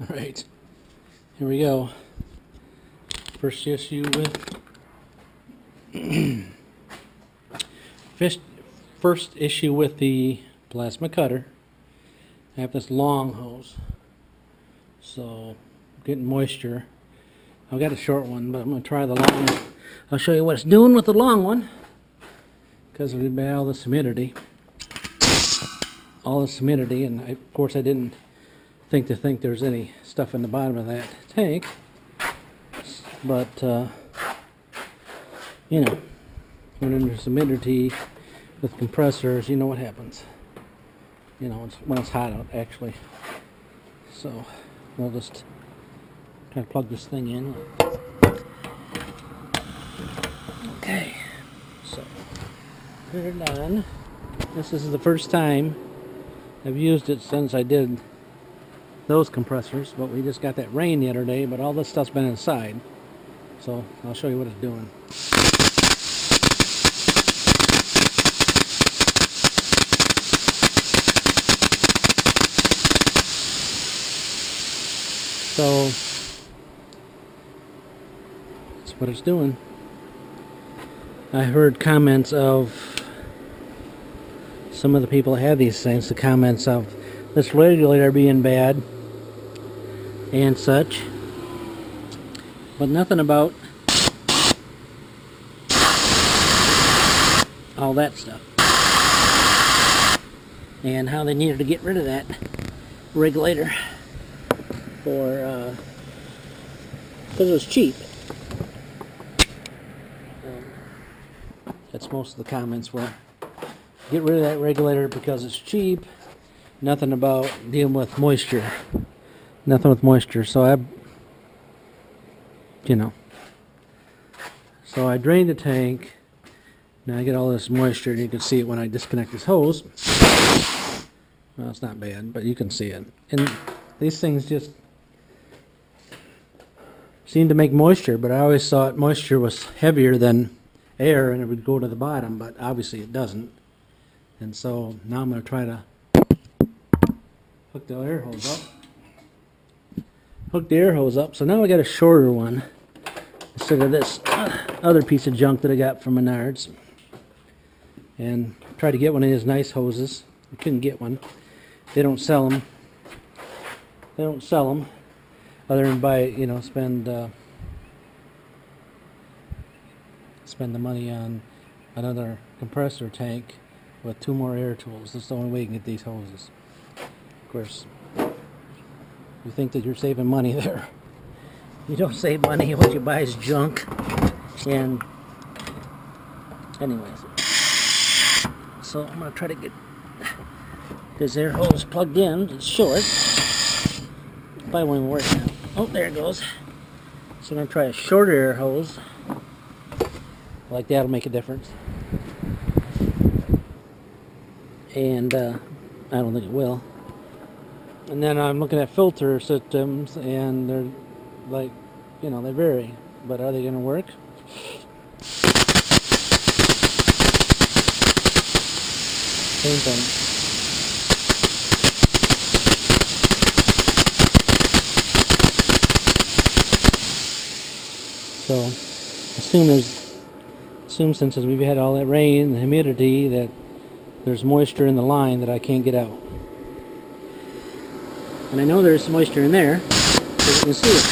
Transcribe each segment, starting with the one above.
Alright, here we go. First issue with first issue with the plasma cutter. I have this long hose, so I'm getting moisture. I've got a short one, but I'm going to try the long one. I'll show you what it's doing with the long one, because of all this humidity. And of course I didn't think there's any stuff in the bottom of that tank, but you know, when there's humidity with compressors, you know what happens. You know, when it's hot out, actually. So we'll just kind of plug this thing in. Okay, so put it on. This is the first time I've used it since I did those compressors, but we just got that rain the other day, but all this stuff's been inside. So I'll show you what it's doing. So that's what it's doing. I heard comments of some of the people that have these things, the comments of this regulator being bad and such, but nothing about all that stuff and how they needed to get rid of that regulator for because it was cheap. That's most of the comments were get rid of that regulator because it's cheap. Nothing about dealing with moisture. Nothing with moisture. So so I drained the tank. Now I get all this moisture, and you can see it when I disconnect this hose. Well, it's not bad, but you can see it. And these things just seem to make moisture, but I always thought moisture was heavier than air and it would go to the bottom, but obviously it doesn't. And so now I'm going to try to hook the air hose up. Hook the air hose up. So now I got a shorter one instead of this other piece of junk that I got from Menards. And try to get one of these nice hoses. I couldn't get one. They don't sell them. They don't sell them other than buy, spend the money on another compressor tank with 2 more air tools. That's the only way you can get these hoses. Of course, you think that you're saving money there. You don't save money. What you buy is junk. And anyways, so I'm going to try to get this air hose plugged in. It's short. Probably won't even work now. Oh, there it goes. So I'm going to try a shorter air hose. Like that'll make a difference. And I don't think it will. And then I'm looking at filter systems, and they're like, they vary. But are they going to work? Same thing. So, assume since we've had all that rain and humidity that there's moisture in the line that I can't get out. And I know there's moisture in there, because you can see it.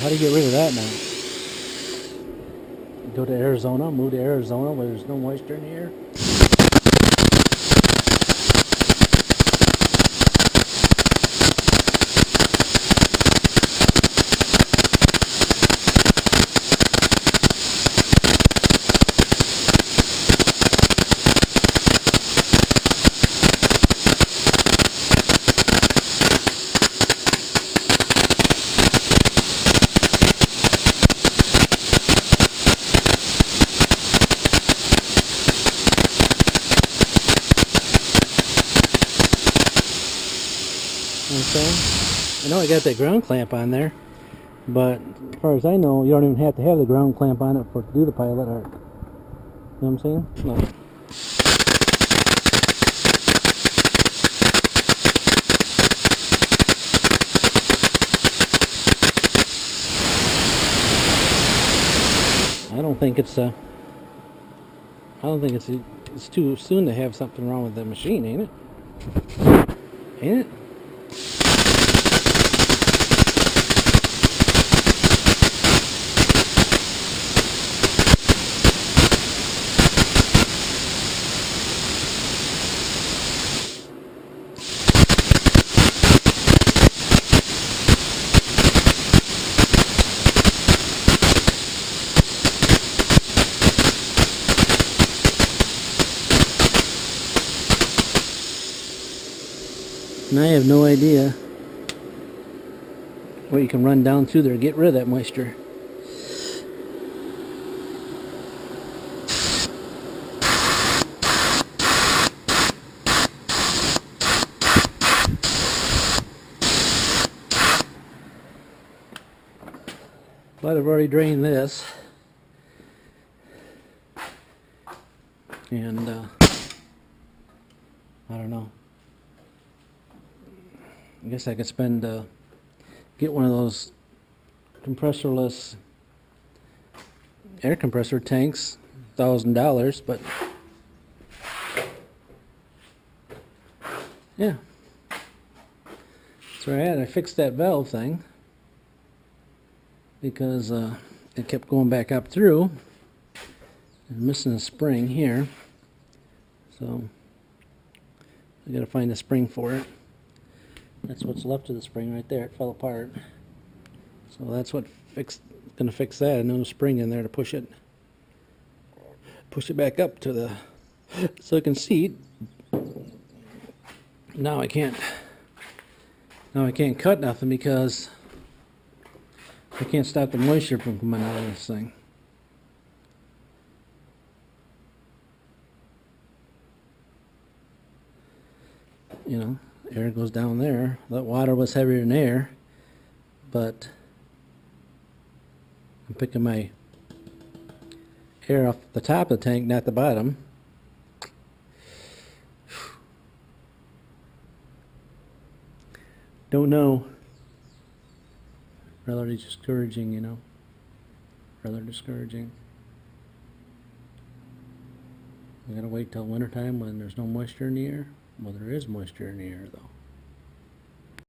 How do you get rid of that now? Go to Arizona, move to Arizona where there's no moisture in the air. You know what I'm saying? I know I got that ground clamp on there, but as far as I know, you don't even have to have the ground clamp on it for it to do the pilot arc. You know what I'm saying? No. I don't think it's too soon to have something wrong with the machine, ain't it? Ain't it? And I have no idea what you can run down through there to get rid of that moisture. But I've already drained this. And I don't know. I guess I could get one of those compressorless air compressor tanks, $1,000, but yeah. So I fixed that valve thing because it kept going back up through. I'm missing a spring here, so I gotta find a spring for it. That's what's left of the spring right there. It fell apart. So that's what gonna fix that. No spring in there to push it back up to the so it can seat. Now I can't cut nothing because I can't stop the moisture from coming out of this thing. You know, air goes down there. That water was heavier than air, but I'm picking my air off the top of the tank, not the bottom. Don't know. Rather discouraging, you know. Rather discouraging. I gotta wait till wintertime when there's no moisture in the air. Well, there is moisture in the air, though.